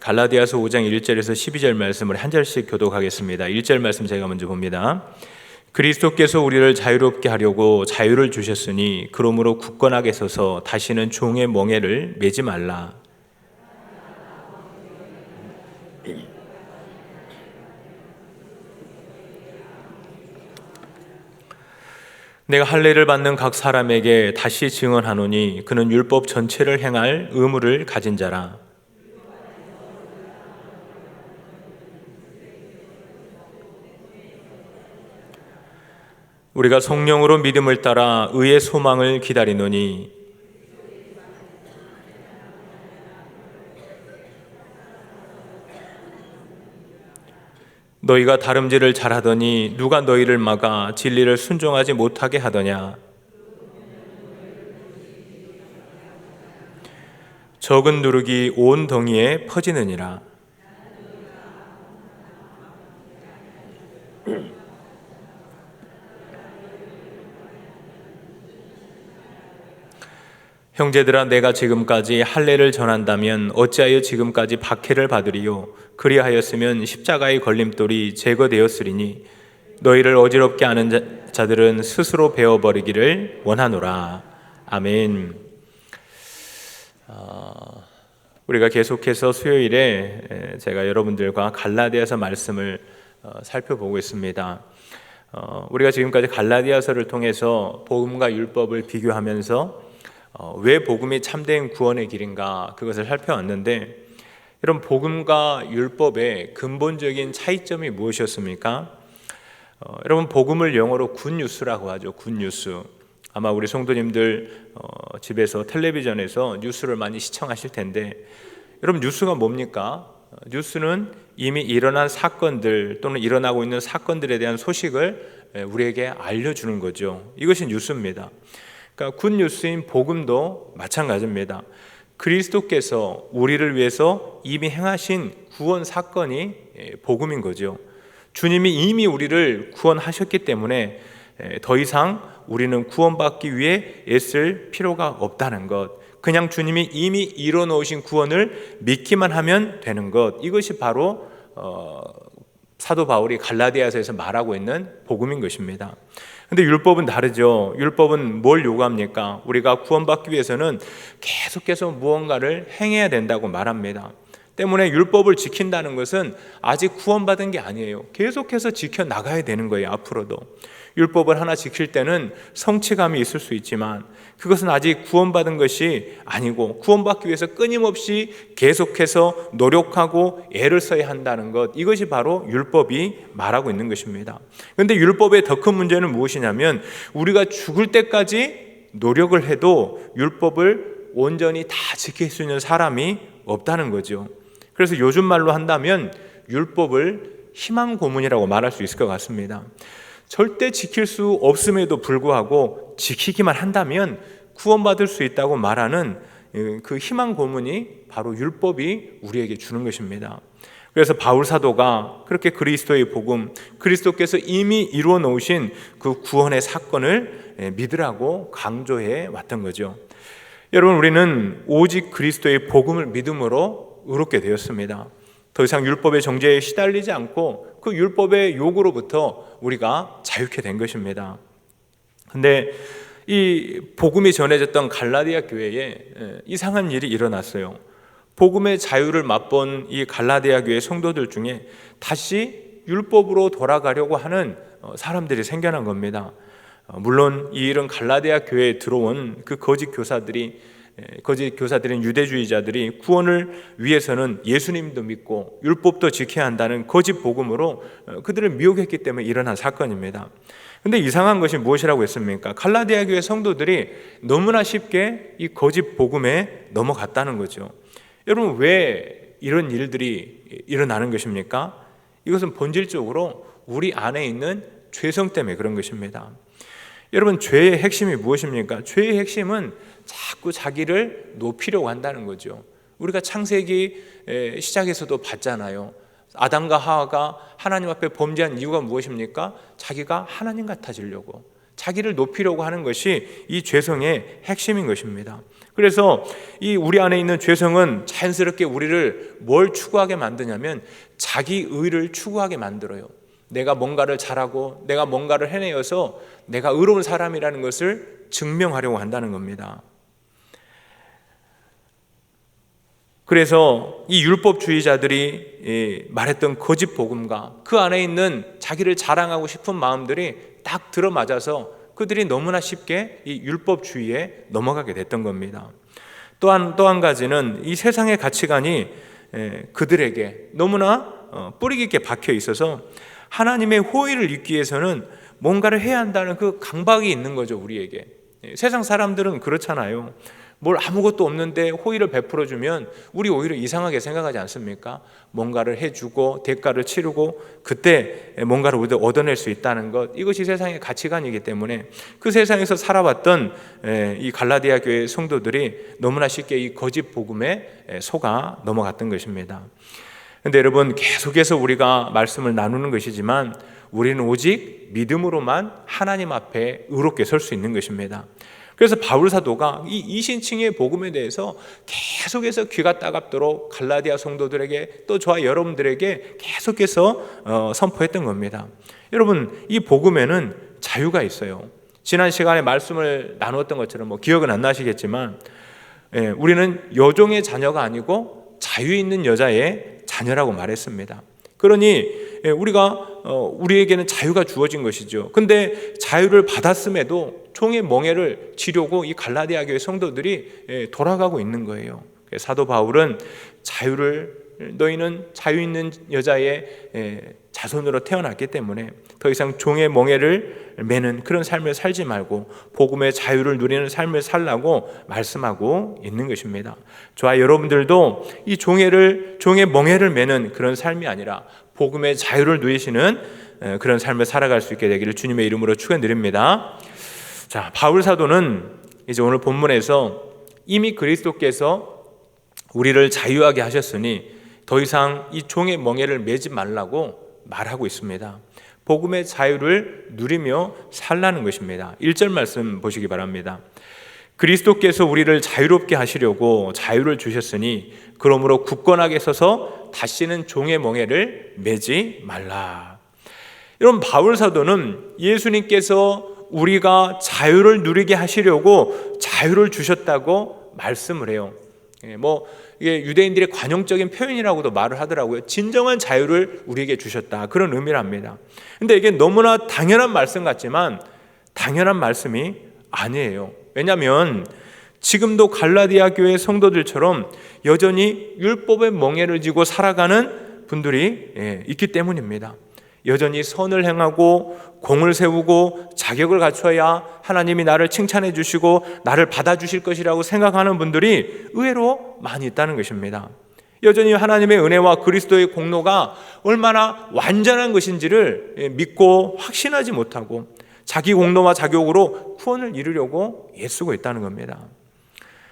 갈라디아서 5장 1절에서 12절 말씀을 한 절씩 교독하겠습니다. 1절 말씀 제가 먼저 봅니다. 그리스도께서 우리를 자유롭게 하려고 자유를 주셨으니 그러므로 굳건하게 서서 다시는 종의 멍에를 매지 말라. 내가 할례를 받는 각 사람에게 다시 증언하노니 그는 율법 전체를 행할 의무를 가진 자라. 우리가 성령으로 믿음을 따라 의의 소망을 기다리노니 너희가 다름질을 잘하더니 누가 너희를 막아 진리를 순종하지 못하게 하더냐. 적은 누룩이 온 덩이에 퍼지느니라. 형제들아, 내가 지금까지 할례를 전한다면 어찌하여 지금까지 박해를 받으리요? 그리하였으면 십자가의 걸림돌이 제거되었으리니 너희를 어지럽게 하는 자들은 스스로 베어버리기를 원하노라. 아멘. 우리가 계속해서 수요일에 제가 여러분들과 갈라디아서 말씀을 살펴보고 있습니다. 우리가 지금까지 갈라디아서를 통해서 복음과 율법을 비교하면서 왜 복음이 참된 구원의 길인가 그것을 살펴왔는데, 이런 복음과 율법의 근본적인 차이점이 무엇이었습니까? 여러분, 복음을 영어로 굿뉴스라고 하죠. 굿뉴스. 아마 우리 성도님들 집에서 텔레비전에서 뉴스를 많이 시청하실 텐데, 여러분, 뉴스가 뭡니까? 뉴스는 이미 일어난 사건들 또는 일어나고 있는 사건들에 대한 소식을 우리에게 알려주는 거죠. 이것이 뉴스입니다. 그러니까 굿뉴스인 복음도 마찬가지입니다. 그리스도께서 우리를 위해서 이미 행하신 구원 사건이 복음인 거죠. 주님이 이미 우리를 구원하셨기 때문에 더 이상 우리는 구원받기 위해 애쓸 필요가 없다는 것, 그냥 주님이 이미 이뤄놓으신 구원을 믿기만 하면 되는 것, 이것이 바로 사도 바울이 갈라디아서에서 말하고 있는 복음인 것입니다. 근데 율법은 다르죠. 율법은 뭘 요구합니까? 우리가 구원받기 위해서는 계속해서 무언가를 행해야 된다고 말합니다. 때문에 율법을 지킨다는 것은 아직 구원받은 게 아니에요. 계속해서 지켜나가야 되는 거예요. 앞으로도. 율법을 하나 지킬 때는 성취감이 있을 수 있지만 그것은 아직 구원받은 것이 아니고, 구원받기 위해서 끊임없이 계속해서 노력하고 애를 써야 한다는 것, 이것이 바로 율법이 말하고 있는 것입니다. 그런데 율법의 더 큰 문제는 무엇이냐면, 우리가 죽을 때까지 노력을 해도 율법을 온전히 다 지킬 수 있는 사람이 없다는 거죠. 그래서 요즘 말로 한다면 율법을 희망 고문이라고 말할 수 있을 것 같습니다. 절대 지킬 수 없음에도 불구하고 지키기만 한다면 구원받을 수 있다고 말하는 그 희망 고문이 바로 율법이 우리에게 주는 것입니다. 그래서 바울 사도가 그렇게 그리스도의 복음, 그리스도께서 이미 이루어 놓으신 그 구원의 사건을 믿으라고 강조해 왔던 거죠. 여러분, 우리는 오직 그리스도의 복음을 믿음으로 의롭게 되었습니다. 더 이상 율법의 정죄에 시달리지 않고 그 율법의 요구로부터 우리가 자유케 된 것입니다. 근데 이 복음이 전해졌던 갈라디아 교회에 이상한 일이 일어났어요. 복음의 자유를 맛본 이 갈라디아 교회 성도들 중에 다시 율법으로 돌아가려고 하는 사람들이 생겨난 겁니다. 물론 이 일은 갈라디아 교회에 들어온 그 거짓 교사들인 유대주의자들이 구원을 위해서는 예수님도 믿고 율법도 지켜야 한다는 거짓 복음으로 그들을 미혹했기 때문에 일어난 사건입니다. 그런데 이상한 것이 무엇이라고 했습니까? 갈라디아 교회 성도들이 너무나 쉽게 이 거짓 복음에 넘어갔다는 거죠. 여러분, 왜 이런 일들이 일어나는 것입니까? 이것은 본질적으로 우리 안에 있는 죄성 때문에 그런 것입니다. 여러분, 죄의 핵심이 무엇입니까? 죄의 핵심은 자꾸 자기를 높이려고 한다는 거죠. 우리가 창세기 시작에서도 봤잖아요. 아담과 하와가 하나님 앞에 범죄한 이유가 무엇입니까? 자기가 하나님 같아지려고, 자기를 높이려고 하는 것이 이 죄성의 핵심인 것입니다. 그래서 이 우리 안에 있는 죄성은 자연스럽게 우리를 뭘 추구하게 만드냐면 자기 의를 추구하게 만들어요. 내가 뭔가를 잘하고 내가 뭔가를 해내어서 내가 의로운 사람이라는 것을 증명하려고 한다는 겁니다. 그래서 이 율법주의자들이 말했던 거짓 복음과 그 안에 있는 자기를 자랑하고 싶은 마음들이 딱 들어맞아서 그들이 너무나 쉽게 이 율법주의에 넘어가게 됐던 겁니다. 또 한 가지는 이 세상의 가치관이 그들에게 너무나 뿌리 깊게 박혀 있어서 하나님의 호의를 잊기 위해서는 뭔가를 해야 한다는 그 강박이 있는 거죠, 우리에게. 세상 사람들은 그렇잖아요. 뭘 아무것도 없는데 호의를 베풀어주면 우리 오히려 이상하게 생각하지 않습니까? 뭔가를 해주고 대가를 치르고 그때 뭔가를 얻어낼 수 있다는 것, 이것이 세상의 가치관이기 때문에 그 세상에서 살아왔던 이 갈라디아 교회 성도들이 너무나 쉽게 이 거짓 복음에 속아 넘어갔던 것입니다. 그런데 여러분, 계속해서 우리가 말씀을 나누는 것이지만 우리는 오직 믿음으로만 하나님 앞에 의롭게 설 수 있는 것입니다. 그래서 바울 사도가 이 이신칭의 복음에 대해서 계속해서 귀가 따갑도록 갈라디아 성도들에게 또 저와 여러분들에게 계속해서 선포했던 겁니다. 여러분, 이 복음에는 자유가 있어요. 지난 시간에 말씀을 나누었던 것처럼 기억은 안 나시겠지만 우리는 여종의 자녀가 아니고 자유 있는 여자의 자녀라고 말했습니다. 그러니 우리에게는 자유가 주어진 것이죠. 근데 자유를 받았음에도 종의 멍에를 지려고 이 갈라디아 교회 성도들이 돌아가고 있는 거예요. 사도 바울은 너희는 자유 있는 여자의 자손으로 태어났기 때문에 더 이상 종의 멍에를 매는 그런 삶을 살지 말고 복음의 자유를 누리는 삶을 살라고 말씀하고 있는 것입니다. 저와 여러분들도 이 종의 멍에를 매는 그런 삶이 아니라 복음의 자유를 누리시는 그런 삶을 살아갈 수 있게 되기를 주님의 이름으로 축원드립니다. 자, 바울 사도는 이제 오늘 본문에서 이미 그리스도께서 우리를 자유하게 하셨으니 더 이상 이 종의 멍에를 매지 말라고 말하고 있습니다. 복음의 자유를 누리며 살라는 것입니다. 1절 말씀 보시기 바랍니다. 그리스도께서 우리를 자유롭게 하시려고 자유를 주셨으니 그러므로 굳건하게 서서 다시는 종의 멍에를 매지 말라. 여러분, 바울 사도는 예수님께서 우리가 자유를 누리게 하시려고 자유를 주셨다고 말씀을 해요. 이게 유대인들의 관용적인 표현이라고도 말을 하더라고요. 진정한 자유를 우리에게 주셨다, 그런 의미를 합니다. 근데 이게 너무나 당연한 말씀 같지만 당연한 말씀이 아니에요. 왜냐하면 지금도 갈라디아 교회 성도들처럼 여전히 율법의 멍에를 지고 살아가는 분들이 있기 때문입니다. 여전히 선을 행하고 공을 세우고 자격을 갖춰야 하나님이 나를 칭찬해 주시고 나를 받아주실 것이라고 생각하는 분들이 의외로 많이 있다는 것입니다. 여전히 하나님의 은혜와 그리스도의 공로가 얼마나 완전한 것인지를 믿고 확신하지 못하고 자기 공로와 자격으로 구원을 이루려고 애쓰고 있다는 겁니다.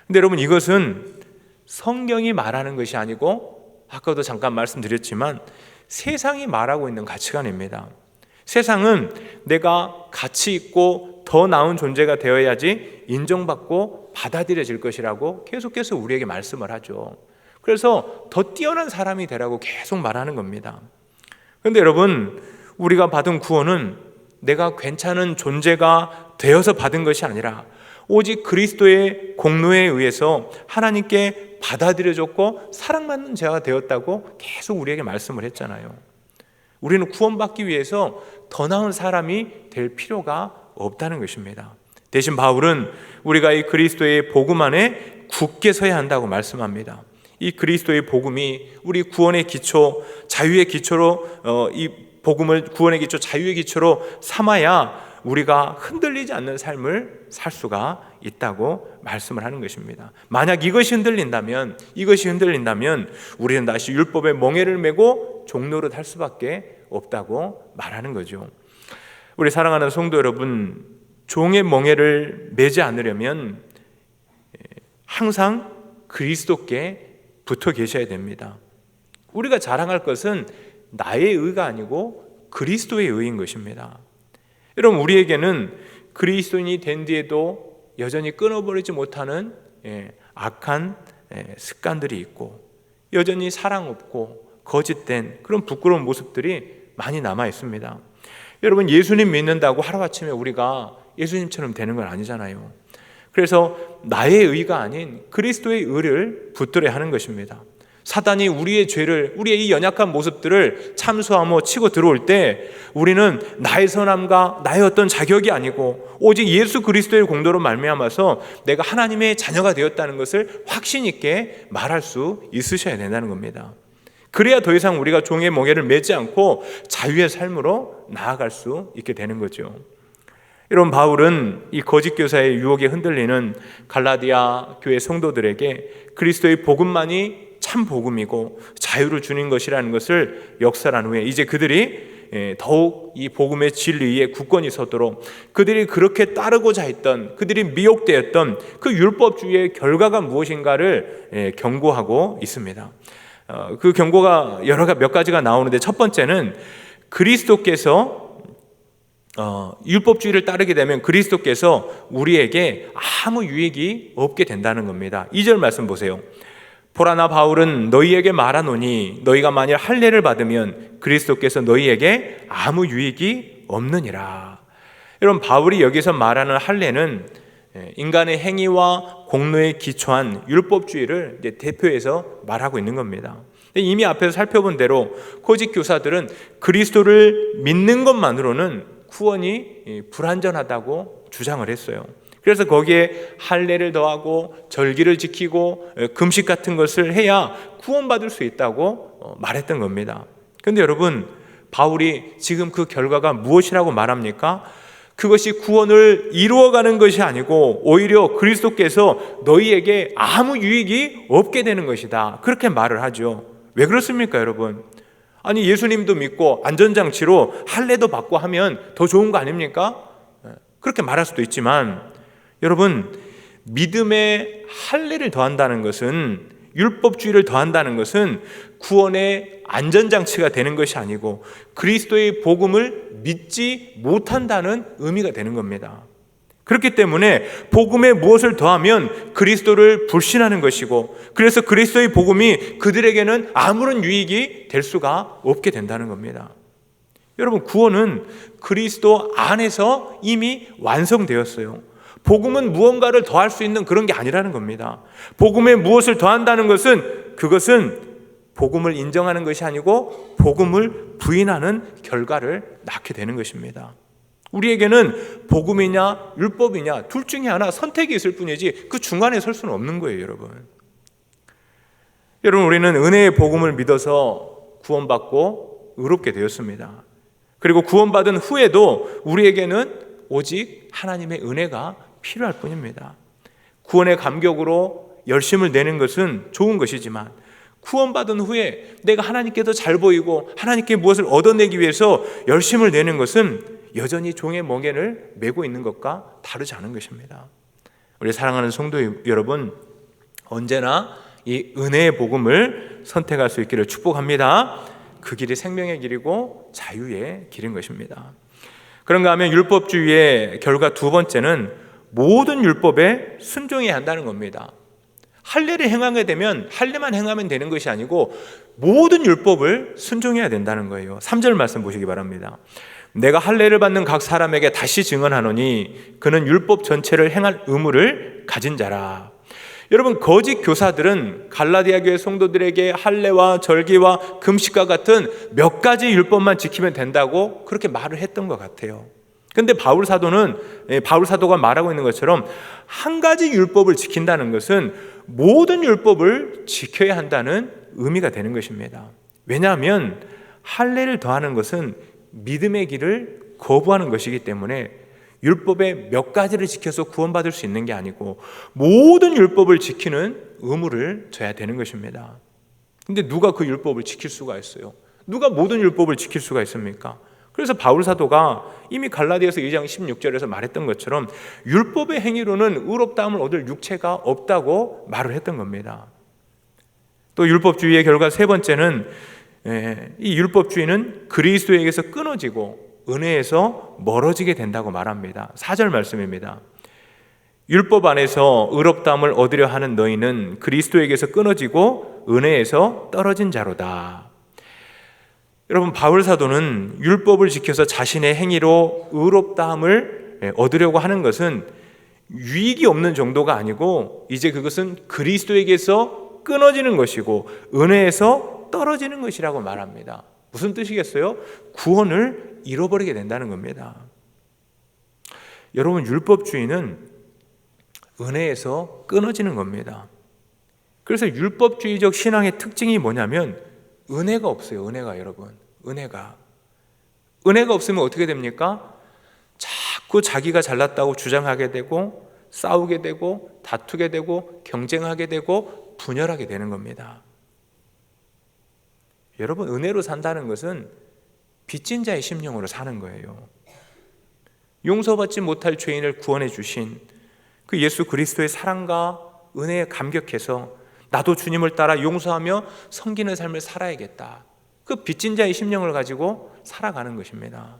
근데 여러분, 이것은 성경이 말하는 것이 아니고 아까도 잠깐 말씀드렸지만 세상이 말하고 있는 가치관입니다. 세상은 내가 가치 있고 더 나은 존재가 되어야지 인정받고 받아들여질 것이라고 계속해서 우리에게 말씀을 하죠. 그래서 더 뛰어난 사람이 되라고 계속 말하는 겁니다. 그런데 여러분, 우리가 받은 구원은 내가 괜찮은 존재가 되어서 받은 것이 아니라 오직 그리스도의 공로에 의해서 하나님께 받아들여졌고 사랑받는 자가 되었다고 계속 우리에게 말씀을 했잖아요. 우리는 구원받기 위해서 더 나은 사람이 될 필요가 없다는 것입니다. 대신 바울은 우리가 이 그리스도의 복음 안에 굳게 서야 한다고 말씀합니다. 이 그리스도의 복음이 우리 구원의 기초, 자유의 기초로 이 복음을 구원의 기초, 자유의 기초로 삼아야 우리가 흔들리지 않는 삶을 살 수가 있다고 말씀을 하는 것입니다. 만약 이것이 흔들린다면 우리는 다시 율법의 멍에를 메고 종노릇 할 수밖에 없다고 말하는 거죠. 우리 사랑하는 성도 여러분, 종의 멍에를 매지 않으려면 항상 그리스도께 붙어 계셔야 됩니다. 우리가 자랑할 것은 나의 의가 아니고 그리스도의 의인 것입니다. 여러분, 우리에게는 그리스도인이 된 뒤에도 여전히 끊어버리지 못하는 악한 습관들이 있고, 여전히 사랑 없고 거짓된 그런 부끄러운 모습들이 많이 남아 있습니다. 여러분, 예수님 믿는다고 하루아침에 우리가 예수님처럼 되는 건 아니잖아요. 그래서 나의 의가 아닌 그리스도의 의를 붙들어야 하는 것입니다. 사단이 우리의 죄를, 우리의 이 연약한 모습들을 참수하며 치고 들어올 때 우리는 나의 선함과 나의 어떤 자격이 아니고 오직 예수 그리스도의 공로로 말미암아서 내가 하나님의 자녀가 되었다는 것을 확신 있게 말할 수 있으셔야 된다는 겁니다. 그래야 더 이상 우리가 종의 멍에를 매지 않고 자유의 삶으로 나아갈 수 있게 되는 거죠. 여러분, 바울은 이 거짓 교사의 유혹에 흔들리는 갈라디아 교회 성도들에게 그리스도의 복음만이 참 복음이고 자유를 주는 것이라는 것을 역설한 후에 이제 그들이 더욱 이 복음의 진리에 굳건히 서도록, 그들이 그렇게 따르고자 했던, 그들이 미혹되었던 그 율법주의의 결과가 무엇인가를 경고하고 있습니다. 그 경고가 몇 가지가 나오는데, 첫 번째는 그리스도께서 율법주의를 따르게 되면 그리스도께서 우리에게 아무 유익이 없게 된다는 겁니다. 2절 말씀 보세요. 보라, 나 바울은 너희에게 말하노니 너희가 만일 할례를 받으면 그리스도께서 너희에게 아무 유익이 없느니라. 여러분, 바울이 여기서 말하는 할례는 인간의 행위와 공로에 기초한 율법주의를 이제 대표해서 말하고 있는 겁니다. 이미 앞에서 살펴본 대로 거짓 교사들은 그리스도를 믿는 것만으로는 구원이 불완전하다고 주장을 했어요. 그래서 거기에 할례를 더하고 절기를 지키고 금식 같은 것을 해야 구원받을 수 있다고 말했던 겁니다. 그런데 여러분, 바울이 지금 그 결과가 무엇이라고 말합니까? 그것이 구원을 이루어가는 것이 아니고 오히려 그리스도께서 너희에게 아무 유익이 없게 되는 것이다, 그렇게 말을 하죠. 왜 그렇습니까, 여러분? 아니, 예수님도 믿고 안전장치로 할례도 받고 하면 더 좋은 거 아닙니까? 그렇게 말할 수도 있지만, 여러분, 믿음에 할례를 더한다는 것은, 율법주의를 더한다는 것은 구원의 안전장치가 되는 것이 아니고 그리스도의 복음을 믿지 못한다는 의미가 되는 겁니다. 그렇기 때문에 복음에 무엇을 더하면 그리스도를 불신하는 것이고, 그래서 그리스도의 복음이 그들에게는 아무런 유익이 될 수가 없게 된다는 겁니다. 여러분, 구원은 그리스도 안에서 이미 완성되었어요. 복음은 무언가를 더할 수 있는 그런 게 아니라는 겁니다. 복음에 무엇을 더한다는 것은, 그것은 복음을 인정하는 것이 아니고 복음을 부인하는 결과를 낳게 되는 것입니다. 우리에게는 복음이냐 율법이냐 둘 중에 하나 선택이 있을 뿐이지 그 중간에 설 수는 없는 거예요, 여러분. 여러분, 우리는 은혜의 복음을 믿어서 구원받고 의롭게 되었습니다. 그리고 구원받은 후에도 우리에게는 오직 하나님의 은혜가 필요할 뿐입니다. 구원의 감격으로 열심을 내는 것은 좋은 것이지만, 구원받은 후에 내가 하나님께 더 잘 보이고 하나님께 무엇을 얻어내기 위해서 열심을 내는 것은 여전히 종의 멍에를 메고 있는 것과 다르지 않은 것입니다. 우리 사랑하는 성도 여러분, 언제나 이 은혜의 복음을 선택할 수 있기를 축복합니다. 그 길이 생명의 길이고 자유의 길인 것입니다. 그런가 하면 율법주의의 결과 두 번째는 모든 율법에 순종해야 한다는 겁니다. 할례를 행하게 되면 할례만 행하면 되는 것이 아니고 모든 율법을 순종해야 된다는 거예요. 3절 말씀 보시기 바랍니다. 내가 할례를 받는 각 사람에게 다시 증언하노니 그는 율법 전체를 행할 의무를 가진 자라. 여러분, 거짓 교사들은 갈라디아 교회 성도들에게 할례와 절기와 금식과 같은 몇 가지 율법만 지키면 된다고 그렇게 말을 했던 것 같아요. 그런데 바울 사도가 말하고 있는 것처럼 한 가지 율법을 지킨다는 것은 모든 율법을 지켜야 한다는 의미가 되는 것입니다. 왜냐하면 할례를 더하는 것은 믿음의 길을 거부하는 것이기 때문에 율법의 몇 가지를 지켜서 구원받을 수 있는 게 아니고 모든 율법을 지키는 의무를 져야 되는 것입니다. 근데 누가 그 율법을 지킬 수가 있어요? 누가 모든 율법을 지킬 수가 있습니까? 그래서 바울 사도가 이미 갈라디아서 2장 16절에서 말했던 것처럼 율법의 행위로는 의롭다함을 얻을 육체가 없다고 말을 했던 겁니다. 또 율법주의의 결과 세 번째는 이 율법주의는 그리스도에게서 끊어지고 은혜에서 멀어지게 된다고 말합니다. 4절 말씀입니다. 율법 안에서 의롭다함을 얻으려 하는 너희는 그리스도에게서 끊어지고 은혜에서 떨어진 자로다. 여러분, 바울 사도는 율법을 지켜서 자신의 행위로 의롭다함을 얻으려고 하는 것은 유익이 없는 정도가 아니고 이제 그것은 그리스도에게서 끊어지는 것이고 은혜에서 떨어지는 것이라고 말합니다. 무슨 뜻이겠어요? 구원을 잃어버리게 된다는 겁니다. 여러분, 율법주의는 은혜에서 끊어지는 겁니다. 그래서 율법주의적 신앙의 특징이 뭐냐면 은혜가 없어요. 은혜가, 여러분, 은혜가 없으면 어떻게 됩니까? 자꾸 자기가 잘났다고 주장하게 되고 싸우게 되고 다투게 되고 경쟁하게 되고 분열하게 되는 겁니다. 여러분, 은혜로 산다는 것은 빚진 자의 심령으로 사는 거예요. 용서받지 못할 죄인을 구원해 주신 그 예수 그리스도의 사랑과 은혜에 감격해서 나도 주님을 따라 용서하며 섬기는 삶을 살아야겠다. 그 빚진 자의 심령을 가지고 살아가는 것입니다.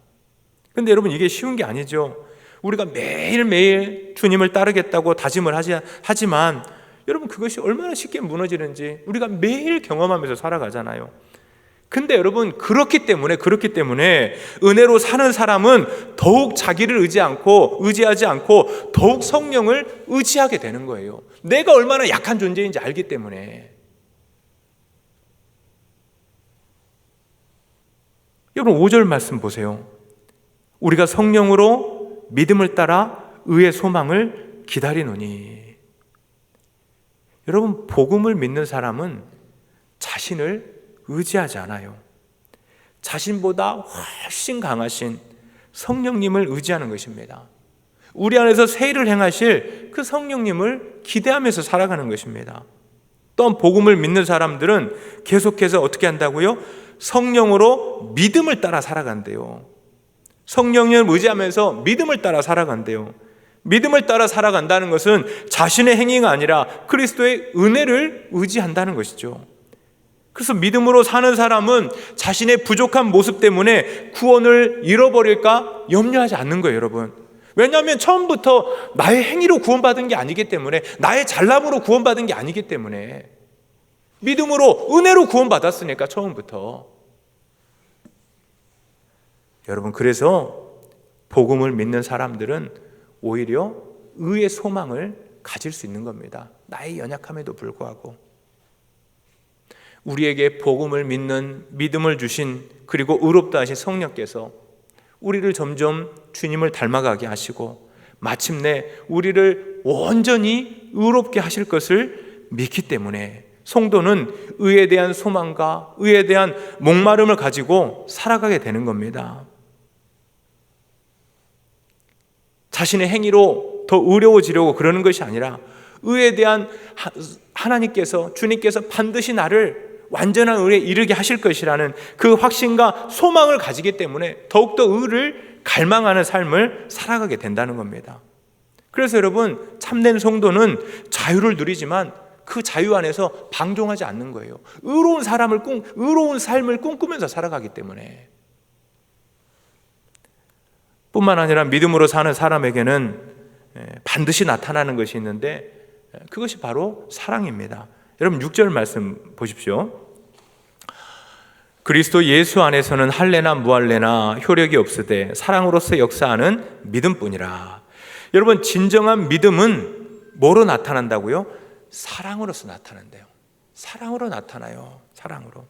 그런데 여러분, 이게 쉬운 게 아니죠. 우리가 매일매일 주님을 따르겠다고 다짐을 하지만 여러분, 그것이 얼마나 쉽게 무너지는지 우리가 매일 경험하면서 살아가잖아요. 근데 여러분, 그렇기 때문에 은혜로 사는 사람은 더욱 자기를 의지하지 않고 더욱 성령을 의지하게 되는 거예요. 내가 얼마나 약한 존재인지 알기 때문에. 여러분, 5절 말씀 보세요. 우리가 성령으로 믿음을 따라 의의 소망을 기다리노니. 여러분, 복음을 믿는 사람은 자신을 의지하지 않아요. 자신보다 훨씬 강하신 성령님을 의지하는 것입니다. 우리 안에서 새 일을 행하실 그 성령님을 기대하면서 살아가는 것입니다. 또한 복음을 믿는 사람들은 계속해서 어떻게 한다고요? 성령으로 믿음을 따라 살아간대요. 성령님을 의지하면서 믿음을 따라 살아간대요. 믿음을 따라 살아간다는 것은 자신의 행위가 아니라 그리스도의 은혜를 의지한다는 것이죠. 그래서 믿음으로 사는 사람은 자신의 부족한 모습 때문에 구원을 잃어버릴까 염려하지 않는 거예요, 여러분. 왜냐하면 처음부터 나의 행위로 구원받은 게 아니기 때문에, 나의 잘남으로 구원받은 게 아니기 때문에, 믿음으로 은혜로 구원받았으니까 처음부터. 여러분, 그래서 복음을 믿는 사람들은 오히려 의의 소망을 가질 수 있는 겁니다. 나의 연약함에도 불구하고. 우리에게 복음을 믿는 믿음을 주신, 그리고 의롭다 하신 성령께서 우리를 점점 주님을 닮아가게 하시고 마침내 우리를 온전히 의롭게 하실 것을 믿기 때문에 성도는 의에 대한 소망과 의에 대한 목마름을 가지고 살아가게 되는 겁니다. 자신의 행위로 더 의로워지려고 그러는 것이 아니라 의에 대한 하나님께서, 주님께서 반드시 나를 완전한 의에 이르게 하실 것이라는 그 확신과 소망을 가지기 때문에 더욱더 의를 갈망하는 삶을 살아가게 된다는 겁니다. 그래서 여러분, 참된 성도는 자유를 누리지만 그 자유 안에서 방종하지 않는 거예요. 의로운 삶을 꿈꾸면서 살아가기 때문에. 뿐만 아니라 믿음으로 사는 사람에게는 반드시 나타나는 것이 있는데 그것이 바로 사랑입니다. 여러분, 6절 말씀 보십시오. 그리스도 예수 안에서는 할례나 무할례나 효력이 없으되 사랑으로서 역사하는 믿음뿐이라. 여러분, 진정한 믿음은 뭐로 나타난다고요? 사랑으로서 나타난대요. 사랑으로 나타나요. 사랑으로.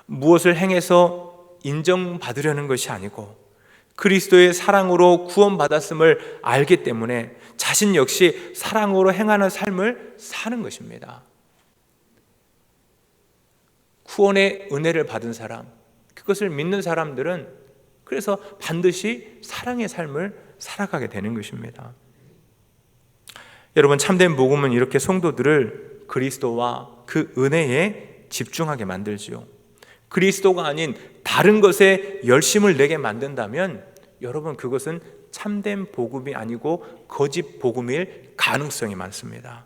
무엇을 행해서 인정받으려는 것이 아니고 그리스도의 사랑으로 구원받았음을 알기 때문에 자신 역시 사랑으로 행하는 삶을 사는 것입니다. 구원의 은혜를 받은 사람, 그것을 믿는 사람들은 그래서 반드시 사랑의 삶을 살아가게 되는 것입니다. 여러분, 참된 복음은 이렇게 성도들을 그리스도와 그 은혜에 집중하게 만들지요. 그리스도가 아닌 다른 것에 열심을 내게 만든다면 여러분, 그것은 참된 복음이 아니고 거짓 복음일 가능성이 많습니다.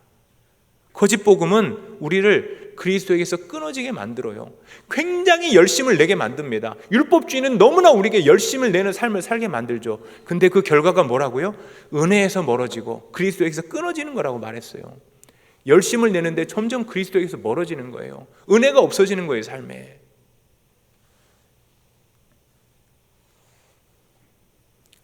거짓 복음은 우리를 우리를 그리스도에게서 끊어지게 만들어요. 굉장히 열심을 내게 만듭니다. 율법주의는 너무나 우리에게 열심을 내는 삶을 살게 만들죠. 근데 그 결과가 뭐라고요? 은혜에서 멀어지고 그리스도에게서 끊어지는 거라고 말했어요. 열심을 내는데 점점 그리스도에게서 멀어지는 거예요. 은혜가 없어지는 거예요, 삶에.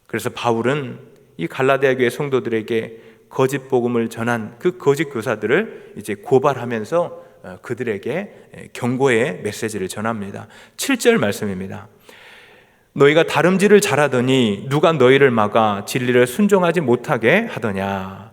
그래서 바울은 이 갈라디아 교회 성도들에게 거짓 복음을 전한 그 거짓 교사들을 이제 고발하면서 그들에게 경고의 메시지를 전합니다. 7절 말씀입니다. 너희가 다름질을 잘하더니 누가 너희를 막아 진리를 순종하지 못하게 하더냐.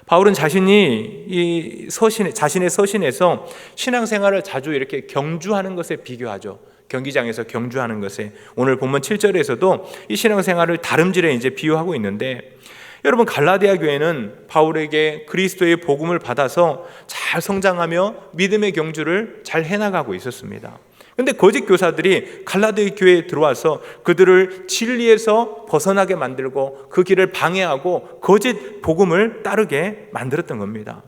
바울은 자신의 서신에서 신앙생활을 자주 이렇게 경주하는 것에 비교하죠. 경기장에서 경주하는 것에, 오늘 본문 7절에서도 이 신앙생활을 다름질에 이제 비유하고 있는데, 여러분 갈라디아 교회는 바울에게 그리스도의 복음을 받아서 잘 성장하며 믿음의 경주를 잘 해나가고 있었습니다. 그런데 거짓 교사들이 갈라디아 교회에 들어와서 그들을 진리에서 벗어나게 만들고 그 길을 방해하고 거짓 복음을 따르게 만들었던 겁니다.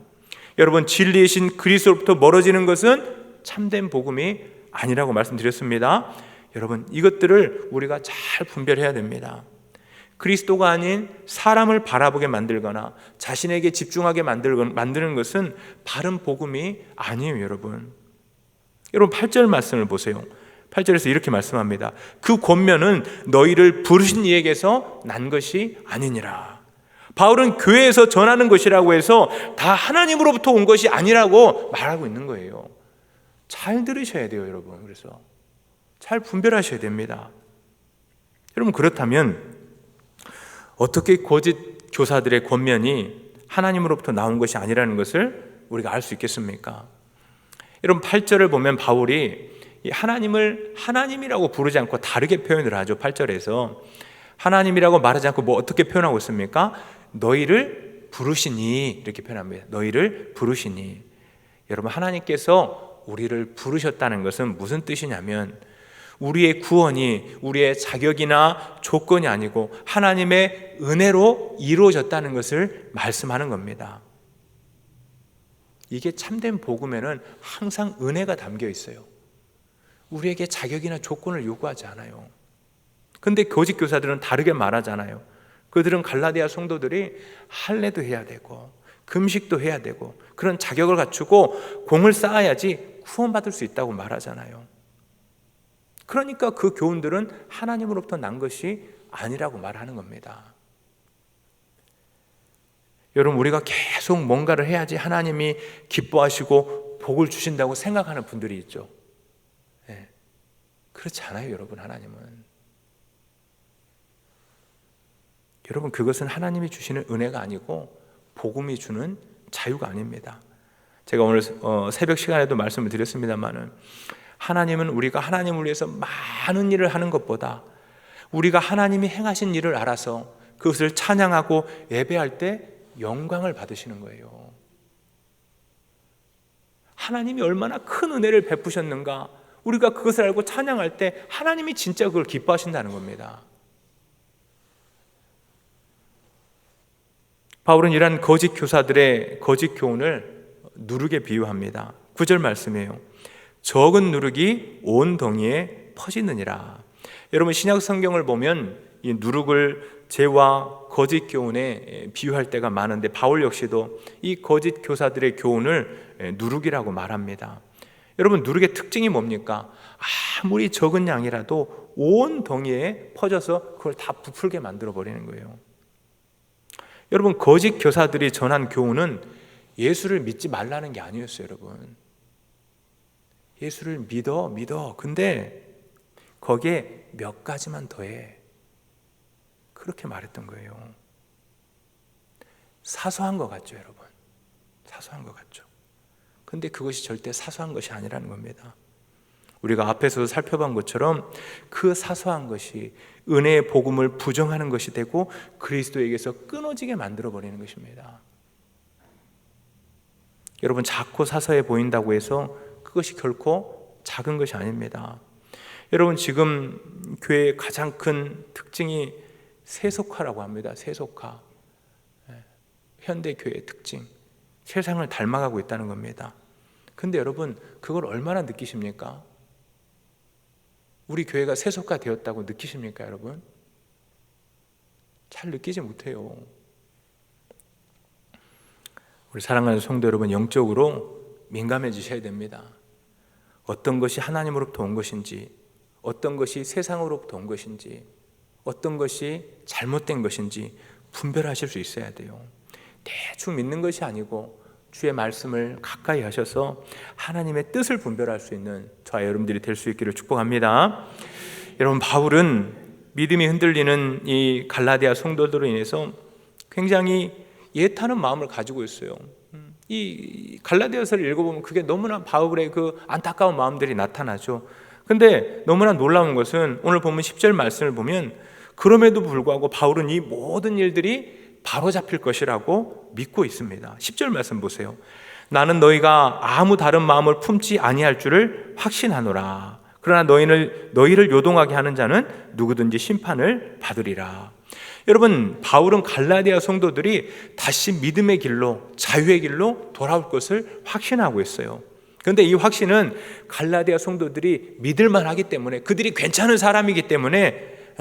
여러분, 진리이신 그리스도로부터 멀어지는 것은 참된 복음이 아니라고 말씀드렸습니다. 여러분, 이것들을 우리가 잘 분별해야 됩니다. 그리스도가 아닌 사람을 바라보게 만들거나 자신에게 집중하게 만드는 것은 바른 복음이 아니에요. 여러분 8절 말씀을 보세요. 8절에서 이렇게 말씀합니다. 그 권면은 너희를 부르신 이에게서 난 것이 아니니라. 바울은 교회에서 전하는 것이라고 해서 다 하나님으로부터 온 것이 아니라고 말하고 있는 거예요. 잘 들으셔야 돼요, 여러분. 그래서 잘 분별하셔야 됩니다. 여러분, 그렇다면 어떻게 거짓 교사들의 권면이 하나님으로부터 나온 것이 아니라는 것을 우리가 알 수 있겠습니까? 여러분, 8절을 보면 바울이 하나님을 하나님이라고 부르지 않고 다르게 표현을 하죠. 8절에서 하나님이라고 말하지 않고 어떻게 표현하고 있습니까? 너희를 부르시니, 이렇게 표현합니다. 너희를 부르시니. 여러분, 하나님께서 우리를 부르셨다는 것은 무슨 뜻이냐면 우리의 구원이 우리의 자격이나 조건이 아니고 하나님의 은혜로 이루어졌다는 것을 말씀하는 겁니다. 이게 참된 복음에는 항상 은혜가 담겨 있어요. 우리에게 자격이나 조건을 요구하지 않아요. 근데 거짓 교사들은 다르게 말하잖아요. 그들은 갈라디아 성도들이 할례도 해야 되고 금식도 해야 되고 그런 자격을 갖추고 공을 쌓아야지 구원받을 수 있다고 말하잖아요. 그러니까 그 교훈들은 하나님으로부터 난 것이 아니라고 말하는 겁니다. 여러분, 우리가 계속 뭔가를 해야지 하나님이 기뻐하시고 복을 주신다고 생각하는 분들이 있죠. 네. 그렇지 않아요, 여러분. 하나님은. 여러분, 그것은 하나님이 주시는 은혜가 아니고 복음이 주는 자유가 아닙니다. 제가 오늘 새벽 시간에도 말씀을 드렸습니다만은 하나님은 우리가 하나님을 위해서 많은 일을 하는 것보다 우리가 하나님이 행하신 일을 알아서 그것을 찬양하고 예배할 때 영광을 받으시는 거예요. 하나님이 얼마나 큰 은혜를 베푸셨는가, 우리가 그것을 알고 찬양할 때 하나님이 진짜 그걸 기뻐하신다는 겁니다. 바울은 이러한 거짓 교사들의 거짓 교훈을 누룩에 비유합니다. 9절 말씀이에요. 적은 누룩이 온 덩이에 퍼지느니라. 여러분, 신약 성경을 보면 이 누룩을 죄와 거짓 교훈에 비유할 때가 많은데 바울 역시도 이 거짓 교사들의 교훈을 누룩이라고 말합니다. 여러분, 누룩의 특징이 뭡니까? 아무리 적은 양이라도 온 덩이에 퍼져서 그걸 다 부풀게 만들어 버리는 거예요. 여러분, 거짓 교사들이 전한 교훈은 예수를 믿지 말라는 게 아니었어요. 여러분, 예수를 믿어. 근데 거기에 몇 가지만 더해. 그렇게 말했던 거예요. 사소한 것 같죠, 여러분? 사소한 것 같죠. 근데 그것이 절대 사소한 것이 아니라는 겁니다. 우리가 앞에서 살펴본 것처럼 그 사소한 것이 은혜의 복음을 부정하는 것이 되고 그리스도에게서 끊어지게 만들어버리는 것입니다. 여러분, 작고 사소해 보인다고 해서 그것이 결코 작은 것이 아닙니다. 여러분, 지금 교회의 가장 큰 특징이 세속화라고 합니다. 세속화. 현대 교회의 특징. 세상을 닮아가고 있다는 겁니다. 근데 여러분, 그걸 얼마나 느끼십니까? 우리 교회가 세속화 되었다고 느끼십니까, 여러분? 잘 느끼지 못해요. 우리 사랑하는 성도 여러분, 영적으로 민감해지셔야 됩니다. 어떤 것이 하나님으로부터 온 것인지, 어떤 것이 세상으로부터 온 것인지, 어떤 것이 잘못된 것인지 분별하실 수 있어야 돼요. 대충 믿는 것이 아니고 주의 말씀을 가까이 하셔서 하나님의 뜻을 분별할 수 있는 저와 여러분들이 될 수 있기를 축복합니다. 여러분, 바울은 믿음이 흔들리는 이 갈라디아 성도들로 인해서 굉장히 예타는 마음을 가지고 있어요. 이 갈라디아서를 읽어보면 그게 너무나 바울의 그 안타까운 마음들이 나타나죠. 근데 너무나 놀라운 것은 오늘 보면 10절 말씀을 보면 그럼에도 불구하고 바울은 이 모든 일들이 바로잡힐 것이라고 믿고 있습니다. 10절 말씀 보세요. 나는 너희가 아무 다른 마음을 품지 아니할 줄을 확신하노라. 그러나 너희를 요동하게 하는 자는 누구든지 심판을 받으리라. 여러분, 바울은 갈라디아 성도들이 다시 믿음의 길로, 자유의 길로 돌아올 것을 확신하고 있어요. 그런데 이 확신은 갈라디아 성도들이 믿을만 하기 때문에, 그들이 괜찮은 사람이기 때문에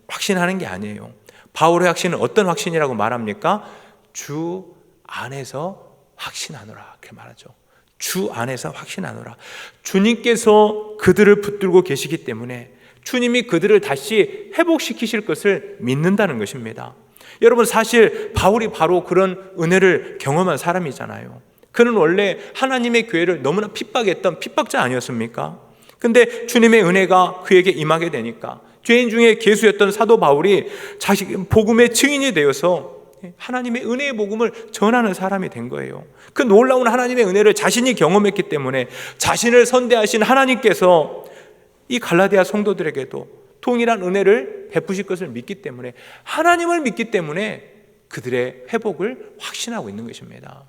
확신하는 게 아니에요. 바울의 확신은 어떤 확신이라고 말합니까? 주 안에서 확신하노라, 그렇게 말하죠. 주 안에서 확신하노라. 주님께서 그들을 붙들고 계시기 때문에 주님이 그들을 다시 회복시키실 것을 믿는다는 것입니다. 여러분, 사실 바울이 바로 그런 은혜를 경험한 사람이잖아요. 그는 원래 하나님의 교회를 너무나 핍박했던 핍박자 아니었습니까? 근데 주님의 은혜가 그에게 임하게 되니까 죄인 중에 괴수였던 사도 바울이 자식 복음의 증인이 되어서 하나님의 은혜의 복음을 전하는 사람이 된 거예요. 그 놀라운 하나님의 은혜를 자신이 경험했기 때문에 자신을 선대하신 하나님께서 이 갈라디아 성도들에게도 동일한 은혜를 베푸실 것을 믿기 때문에, 하나님을 믿기 때문에 그들의 회복을 확신하고 있는 것입니다.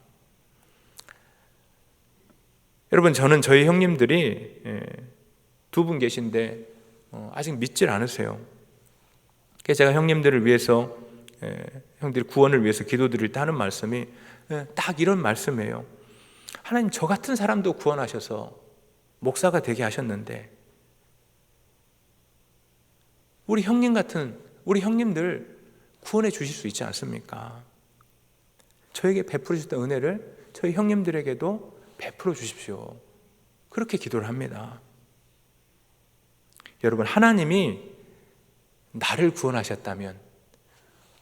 여러분, 저는 저희 형님들이 두 분 계신데 아직 믿질 않으세요. 그래서 제가 형님들을 위해서, 형들 구원을 위해서 기도드릴 때 하는 말씀이 딱 이런 말씀이에요. 하나님, 저 같은 사람도 구원하셔서 목사가 되게 하셨는데 우리 형님들 구원해 주실 수 있지 않습니까? 저에게 베풀으셨던 은혜를 저희 형님들에게도 베풀어 주십시오. 그렇게 기도를 합니다. 여러분, 하나님이 나를 구원하셨다면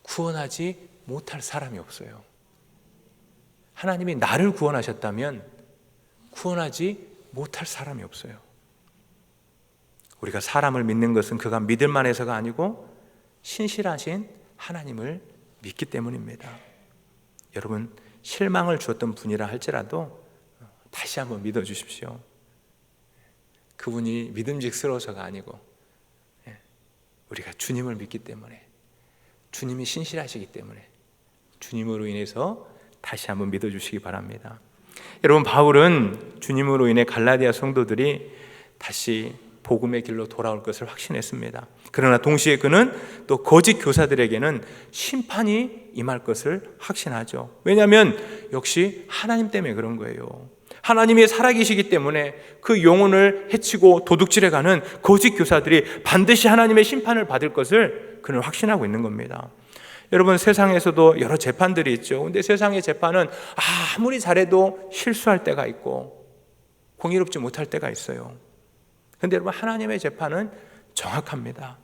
구원하지 못할 사람이 없어요. 하나님이 나를 구원하셨다면 구원하지 못할 사람이 없어요. 우리가 사람을 믿는 것은 그가 믿을 만해서가 아니고 신실하신 하나님을 믿기 때문입니다. 여러분, 실망을 주었던 분이라 할지라도 다시 한번 믿어주십시오. 그분이 믿음직스러워서가 아니고 우리가 주님을 믿기 때문에, 주님이 신실하시기 때문에 주님으로 인해서 다시 한번 믿어주시기 바랍니다. 여러분, 바울은 주님으로 인해 갈라디아 성도들이 다시 복음의 길로 돌아올 것을 확신했습니다. 그러나 동시에 그는 또 거짓 교사들에게는 심판이 임할 것을 확신하죠. 왜냐하면 역시 하나님 때문에 그런 거예요. 하나님이 살아계시기 때문에 그 영혼을 해치고 도둑질해가는 거짓 교사들이 반드시 하나님의 심판을 받을 것을 그는 확신하고 있는 겁니다. 여러분, 세상에서도 여러 재판들이 있죠. 근데 세상의 재판은 아무리 잘해도 실수할 때가 있고 공의롭지 못할 때가 있어요. 근데 여러분, 하나님의 재판은 정확합니다.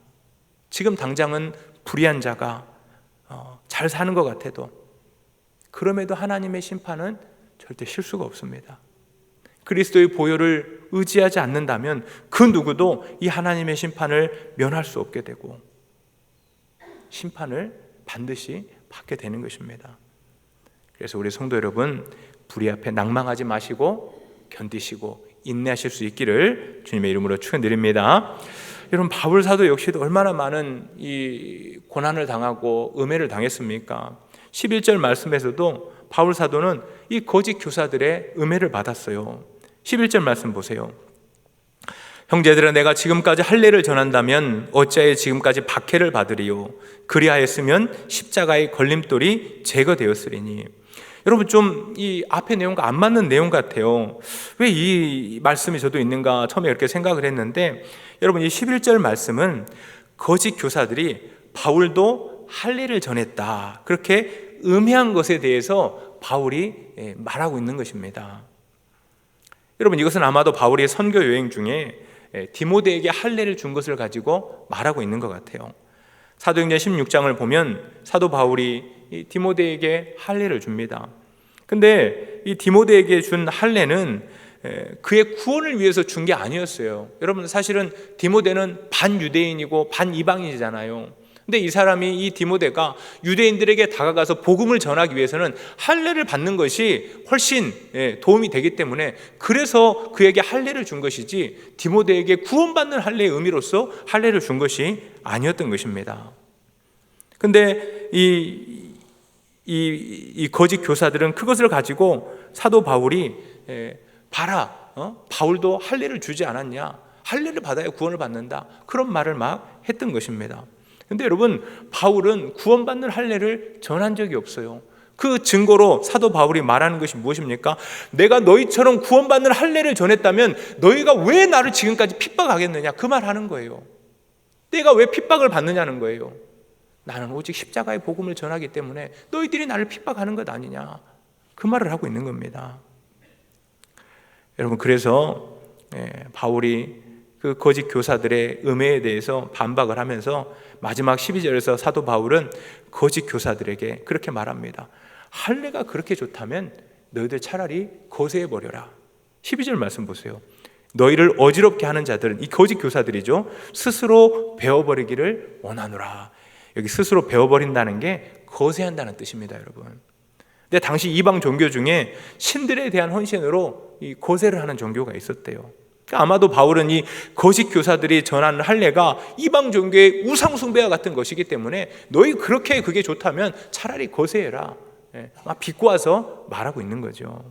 지금 당장은 불의한 자가 잘 사는 것 같아도 그럼에도 하나님의 심판은 절대 실수가 없습니다. 그리스도의 보혈을 의지하지 않는다면 그 누구도 이 하나님의 심판을 면할 수 없게 되고 심판을 반드시 받게 되는 것입니다. 그래서 우리 성도 여러분, 불의 앞에 낭망하지 마시고 견디시고 인내하실 수 있기를 주님의 이름으로 축원드립니다. 여러분, 바울 사도 역시도 얼마나 많은 이 고난을 당하고 음해를 당했습니까? 11절 말씀에서도 바울 사도는 이 거짓 교사들의 음해를 받았어요. 11절 말씀 보세요. 형제들아, 내가 지금까지 할례를 전한다면 어찌하여 지금까지 박해를 받으리요? 그리하였으면 십자가의 걸림돌이 제거되었으리니. 여러분 좀 이 앞의 내용과 안 맞는 내용 같아요. 왜 이 말씀이 저도 있는가 처음에 이렇게 생각을 했는데, 여러분 이 11절 말씀은 거짓 교사들이 바울도 할례를 전했다, 그렇게 음해한 것에 대해서 바울이 말하고 있는 것입니다. 여러분 이것은 아마도 바울이 선교 여행 중에 디모데에게 할례를 준 것을 가지고 말하고 있는 것 같아요. 사도행전 16장을 보면 사도 바울이 이 디모데에게 할례를 줍니다. 근데 이 디모데에게 준 할례는 그의 구원을 위해서 준 게 아니었어요. 여러분 사실은 디모데는 반유대인이고 반이방인이잖아요. 근데 이 사람이, 이 디모데가 유대인들에게 다가가서 복음을 전하기 위해서는 할례를 받는 것이 훨씬 도움이 되기 때문에, 그래서 그에게 할례를 준 것이지 디모데에게 구원받는 할례의 의미로서 할례를 준 것이 아니었던 것입니다. 근데 이 거짓 교사들은 그것을 가지고 사도 바울이 봐라, 바울도 할례를 주지 않았냐, 할례를 받아야 구원을 받는다, 그런 말을 막 했던 것입니다. 근데 여러분 바울은 구원받는 할례를 전한 적이 없어요. 그 증거로 사도 바울이 말하는 것이 무엇입니까? 내가 너희처럼 구원받는 할례를 전했다면 너희가 왜 나를 지금까지 핍박하겠느냐, 그 말 하는 거예요. 내가 왜 핍박을 받느냐는 거예요. 나는 오직 십자가의 복음을 전하기 때문에 너희들이 나를 핍박하는 것 아니냐, 그 말을 하고 있는 겁니다. 여러분 그래서 바울이 그 거짓 교사들의 음해에 대해서 반박을 하면서 마지막 12절에서 사도 바울은 거짓 교사들에게 그렇게 말합니다. 할례가 그렇게 좋다면 너희들 차라리 거세해버려라. 12절 말씀 보세요. 너희를 어지럽게 하는 자들은, 이 거짓 교사들이죠, 스스로 배워버리기를 원하노라. 여기 스스로 배워버린다는 게 거세한다는 뜻입니다, 여러분. 근데 당시 이방 종교 중에 신들에 대한 헌신으로 이 거세를 하는 종교가 있었대요. 아마도 바울은 이 거짓 교사들이 전하는 할례가 이방 종교의 우상 숭배와 같은 것이기 때문에 너희 그렇게 그게 좋다면 차라리 거세해라, 막 비꼬아서 말하고 있는 거죠.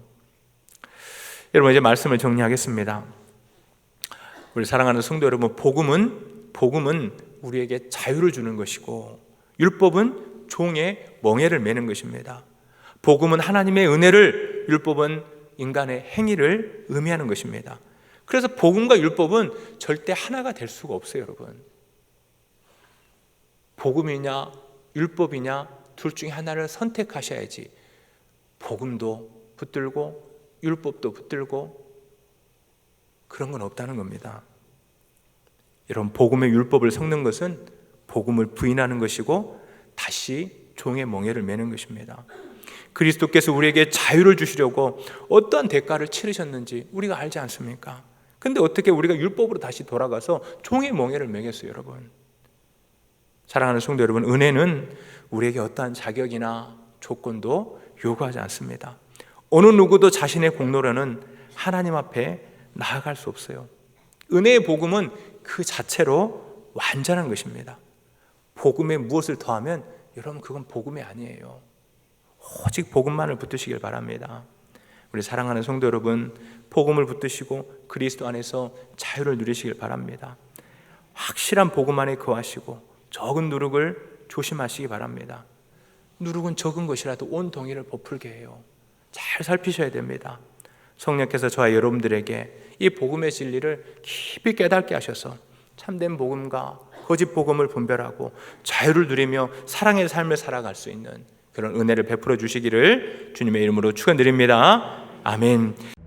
여러분 이제 말씀을 정리하겠습니다. 우리 사랑하는 성도 여러분, 복음은 우리에게 자유를 주는 것이고 율법은 종의 멍에를 매는 것입니다. 복음은 하나님의 은혜를, 율법은 인간의 행위를 의미하는 것입니다. 그래서 복음과 율법은 절대 하나가 될 수가 없어요, 여러분. 복음이냐 율법이냐 둘 중에 하나를 선택하셔야지 복음도 붙들고 율법도 붙들고 그런 건 없다는 겁니다. 여러분 복음의 율법을 섞는 것은 복음을 부인하는 것이고 다시 종의 멍에를 매는 것입니다. 그리스도께서 우리에게 자유를 주시려고 어떠한 대가를 치르셨는지 우리가 알지 않습니까? 근데 어떻게 우리가 율법으로 다시 돌아가서 종의 멍에를 매겠어요, 여러분? 사랑하는 성도 여러분, 은혜는 우리에게 어떠한 자격이나 조건도 요구하지 않습니다. 어느 누구도 자신의 공로로는 하나님 앞에 나아갈 수 없어요. 은혜의 복음은 그 자체로 완전한 것입니다. 복음에 무엇을 더하면 여러분 그건 복음이 아니에요. 오직 복음만을 붙드시길 바랍니다. 우리 사랑하는 성도 여러분, 복음을 붙드시고 그리스도 안에서 자유를 누리시길 바랍니다. 확실한 복음 안에 거하시고 적은 누룩을 조심하시기 바랍니다. 누룩은 적은 것이라도 온 동이를 부풀게 해요. 잘 살피셔야 됩니다. 성령께서 저와 여러분들에게 이 복음의 진리를 깊이 깨닫게 하셔서 참된 복음과 거짓 복음을 분별하고 자유를 누리며 사랑의 삶을 살아갈 수 있는 그런 은혜를 베풀어 주시기를 주님의 이름으로 축원드립니다. 아멘.